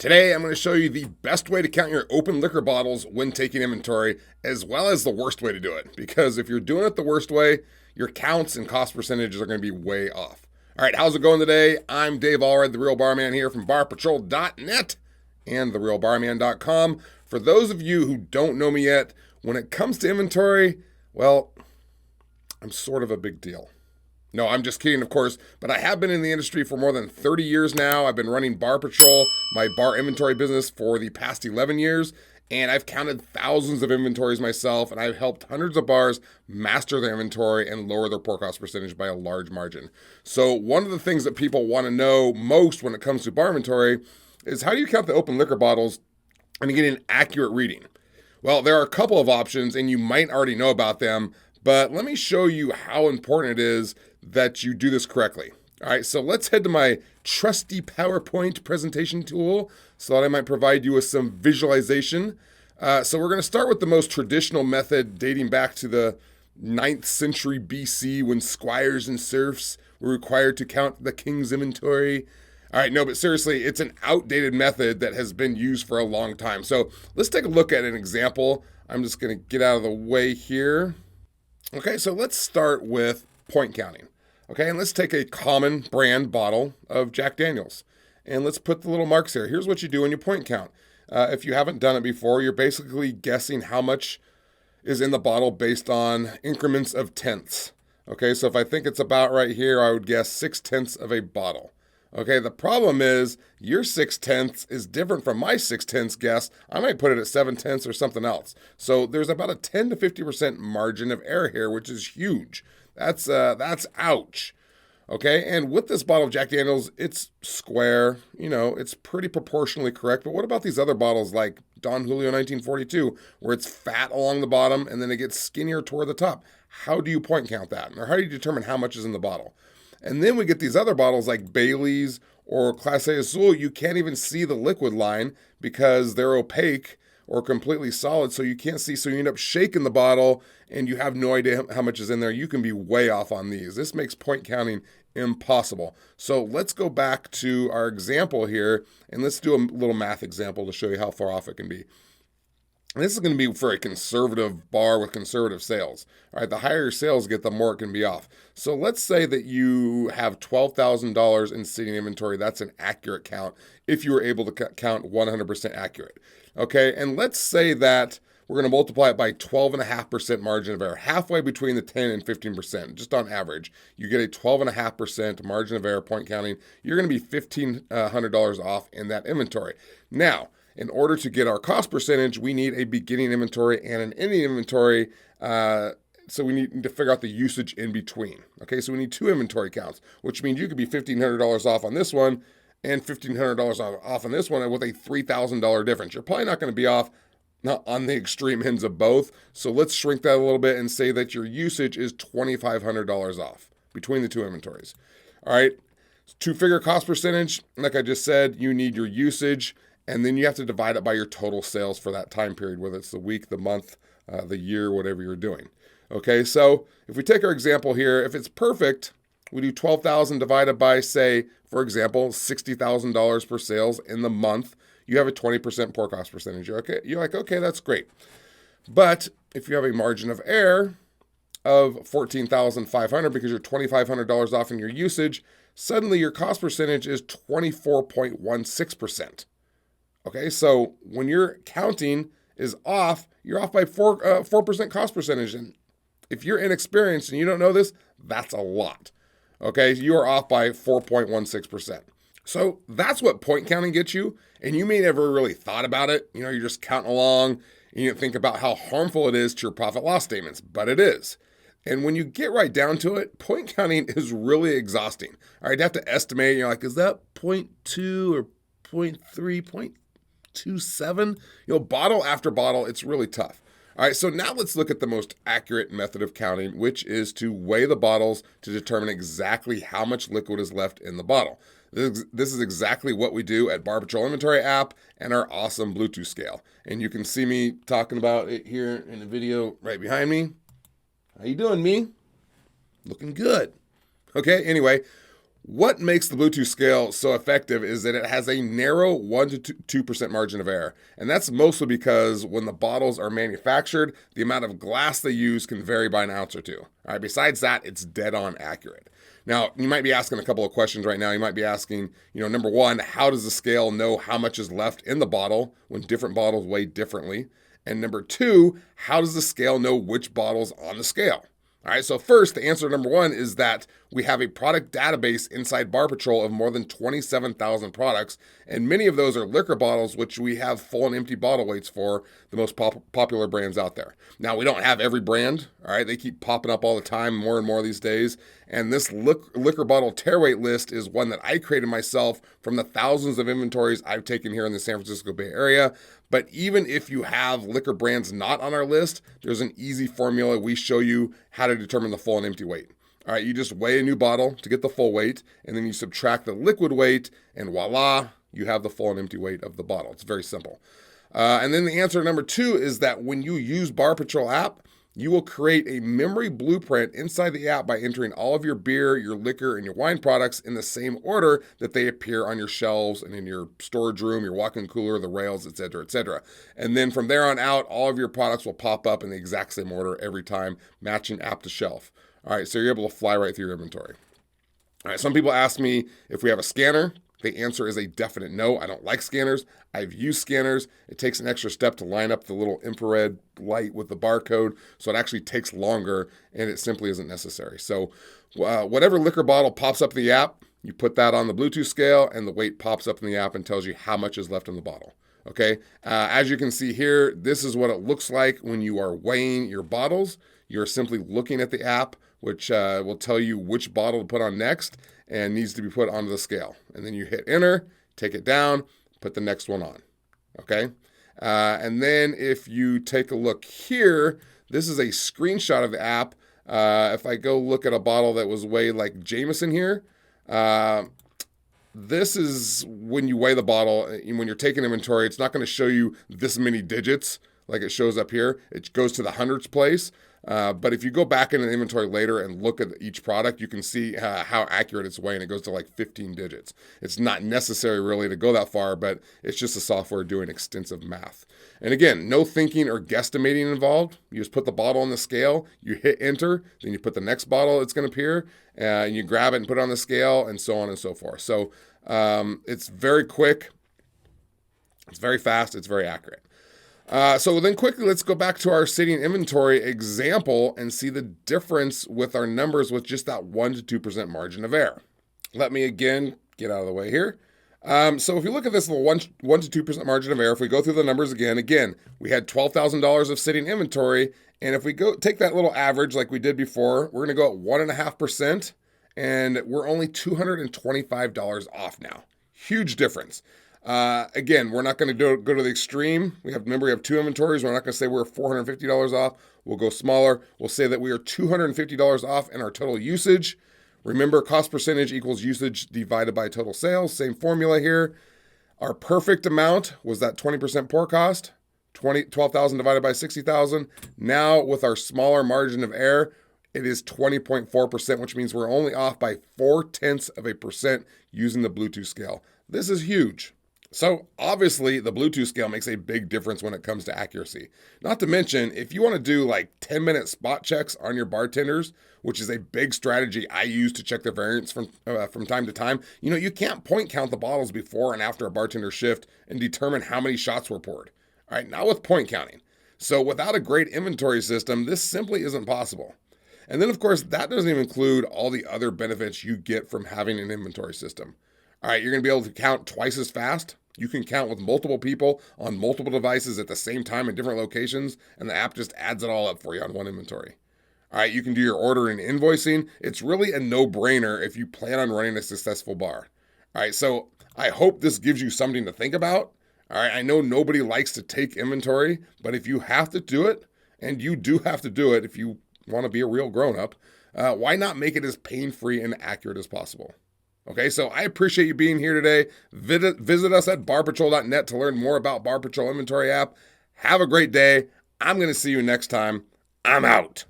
Today, I'm going to show you the best way to count your open liquor bottles when taking inventory, as well as the worst way to do it. Because if you're doing it the worst way, your counts and cost percentages are going to be way off. All right, how's it going today? I'm Dave Allred, the Real Barman here from barpatrol.net and therealbarman.com. For those of you who don't know me yet, when it comes to inventory, well, I'm sort of a big deal. No, I'm just kidding, of course, but I have been in the industry for more than 30 years now. I've been running Bar Patrol, my bar inventory business, for the past 11 years, and I've counted thousands of inventories myself, and I've helped hundreds of bars master their inventory and lower their pour cost percentage by a large margin. So one of the things that people want to know most when it comes to bar inventory is, how do you count the open liquor bottles and get an accurate reading? Well, there are a couple of options, and you might already know about them, but let me show you how important it is that you do this correctly. All right, so let's head to my trusty PowerPoint presentation tool so that I might provide you with some visualization. So we're going to start with the most traditional method dating back to the 9th century BC, when squires and serfs were required to count the king's inventory. All right, no, but seriously, it's an outdated method that has been used for a long time. So let's take a look at an example. I'm just going to get out of the way here. Okay, so let's start with point counting. Okay, and let's take a common brand bottle of Jack Daniels, and let's put the little marks here. Here's what you do when you point count. If you haven't done it before, you're basically guessing how much is in the bottle based on increments of tenths. Okay, so if I think it's about right here, I would guess 6/10 of a bottle. Okay, the problem is your 6/10 is different from my 6/10 guess. I might put it at 7/10 or something else. So there's about a 10 to 50% margin of error here, which is huge. That's ouch. Okay, and with this bottle of Jack Daniels, it's square, it's pretty proportionally correct. But what about these other bottles like Don Julio 1942, where it's fat along the bottom and then it gets skinnier toward the top? How do you point count that? Or how do you determine how much is in the bottle? And then we get these other bottles like Bailey's or Clase Azul. You can't even see the liquid line because they're opaque or completely solid, so you can't see. So you end up shaking the bottle and you have no idea how much is in there. You can be way off on these. This makes point counting impossible. So let's go back to our example here, and let's do a little math example to show you how far off it can be. And this is going to be for a conservative bar with conservative sales. All right, the higher your sales get, the more it can be off. So let's say that you have $12,000 in sitting inventory. That's an accurate count if you were able to count 100% accurate. Okay, and let's say that we're going to multiply it by 12.5% margin of error, halfway between the 10 and 15%, just on average. You get a 12.5% margin of error point counting. You're going to be $1,500 off in that inventory. Now, in order to get our cost percentage, we need a beginning inventory and an ending inventory. So we need to figure out the usage in between. Okay, so we need two inventory counts, which means you could be $1,500 off on this one and $1,500 off on this one, with a $3,000 difference. You're probably not going to be off on the extreme ends of both. So let's shrink that a little bit and say that your usage is $2,500 off between the two inventories. All right, to figure cost percentage, like I just said, you need your usage, and then you have to divide it by your total sales for that time period, whether it's the week, the month, the year, whatever you're doing. Okay, so if we take our example here, if it's perfect, we do 12,000 divided by, say, for example, $60,000 per sales in the month. You have a 20% pour cost percentage. You're like, okay, that's great. But if you have a margin of error of $14,500 because you're $2,500 off in your usage, suddenly your cost percentage is 24.16%. Okay, so when your counting is off, you're off by 4% cost percentage. And if you're inexperienced and you don't know this, that's a lot. Okay, you are off by 4.16%. So that's what point counting gets you. And you may never really thought about it. You're just counting along and you think about how harmful it is to your profit loss statements, but it is. And when you get right down to it, point counting is really exhausting. All right, you have to estimate, you're like, is that 0.2 or 0.3, 0.27? Bottle after bottle, it's really tough. All right, so now let's look at the most accurate method of counting, which is to weigh the bottles to determine exactly how much liquid is left in the bottle. This is exactly what we do at Bar Patrol Inventory app and our awesome Bluetooth scale. And you can see me talking about it here in the video right behind me. How you doing, me? Looking good. Okay, anyway, What makes the Bluetooth scale so effective is that it has a narrow 1 to 2% margin of error. And that's mostly because when the bottles are manufactured, the amount of glass they use can vary by an ounce or two. All right, besides that, it's dead on accurate. Now, you might be asking a couple of questions right now. You might be asking, number one, how does the scale know how much is left in the bottle when different bottles weigh differently? And number two, how does the scale know which bottle's on the scale? All right, so first, the answer to number one is that we have a product database inside Bar Patrol of more than 27,000 products, and many of those are liquor bottles, which we have full and empty bottle weights for the most popular brands out there. Now, we don't have every brand, all right? They keep popping up all the time, more and more these days, and this liquor bottle tear weight list is one that I created myself from the thousands of inventories I've taken here in the San Francisco Bay Area. But even if you have liquor brands not on our list, there's an easy formula we show you how to determine the full and empty weight. All right, you just weigh a new bottle to get the full weight, and then you subtract the liquid weight, and voila, you have the full and empty weight of the bottle. It's very simple. And then the answer number two is that when you use Bar Patrol app, you will create a memory blueprint inside the app by entering all of your beer, your liquor, and your wine products in the same order that they appear on your shelves and in your storage room, your walk-in cooler, the rails, etc., etc. And then from there on out, all of your products will pop up in the exact same order every time, matching app to shelf. All right, so you're able to fly right through your inventory. All right, some people ask me if we have a scanner. The answer is a definite no. I don't like scanners. I've used scanners. It takes an extra step to line up the little infrared light with the barcode, so it actually takes longer, and it simply isn't necessary. So whatever liquor bottle pops up in the app, you put that on the Bluetooth scale, and the weight pops up in the app and tells you how much is left in the bottle. Okay, as you can see here, this is what it looks like when you are weighing your bottles. You're simply looking at the app, which will tell you which bottle to put on next and needs to be put onto the scale. And then you hit enter, take it down, put the next one on, okay? And then if you take a look here, this is a screenshot of the app. If I go look at a bottle that was weighed like Jameson here, this is when you weigh the bottle. When you're taking inventory, it's not going to show you this many digits like it shows up here. It goes to the hundreds place. But if you go back into the inventory later and look at each product, you can see how accurate it's weighing. It goes to like 15 digits. It's not necessary really to go that far, but it's just the software doing extensive math. And again, no thinking or guesstimating involved. You just put the bottle on the scale, you hit enter, then you put the next bottle that's going to appear, and you grab it and put it on the scale, and so on and so forth. So it's very quick, it's very fast, it's very accurate. So then quickly, let's go back to our sitting inventory example and see the difference with our numbers with just that 1 to 2% margin of error. Let me again get out of the way here. So if you look at this little 1 to 2% margin of error, if we go through the numbers again, we had $12,000 of sitting inventory. And if we go take that little average like we did before, we're going to go at 1.5%, and we're only $225 off now. Huge difference. Again, we're not going to go to the extreme. Remember, we have two inventories. We're not going to say we're $450 off. We'll go smaller. We'll say that we are $250 off in our total usage. Remember, cost percentage equals usage divided by total sales. Same formula here. Our perfect amount was that 20% pour cost, 12,000 divided by 60,000. Now, with our smaller margin of error, it is 20.4%, which means we're only off by 0.4% using the Bluetooth scale. This is huge. So obviously the Bluetooth scale makes a big difference when it comes to accuracy. Not to mention, if you want to do like 10-minute spot checks on your bartenders, which is a big strategy I use to check their variance from time to time, you can't point count the bottles before and after a bartender shift and determine how many shots were poured. All right, not with point counting. So without a great inventory system, this simply isn't possible. And then of course, that doesn't even include all the other benefits you get from having an inventory system. All right, you're going to be able to count twice as fast. You can count with multiple people on multiple devices at the same time in different locations, and the app just adds it all up for you on one inventory. All right, you can do your ordering and invoicing. It's really a no-brainer if you plan on running a successful bar. All right, so I hope this gives you something to think about. All right, I know nobody likes to take inventory, but if you have to do it, and you do have to do it if you want to be a real grown-up, why not make it as pain-free and accurate as possible? Okay, so I appreciate you being here today. Visit us at barpatrol.net to learn more about Bar Patrol Inventory app. Have a great day. I'm going to see you next time. I'm out.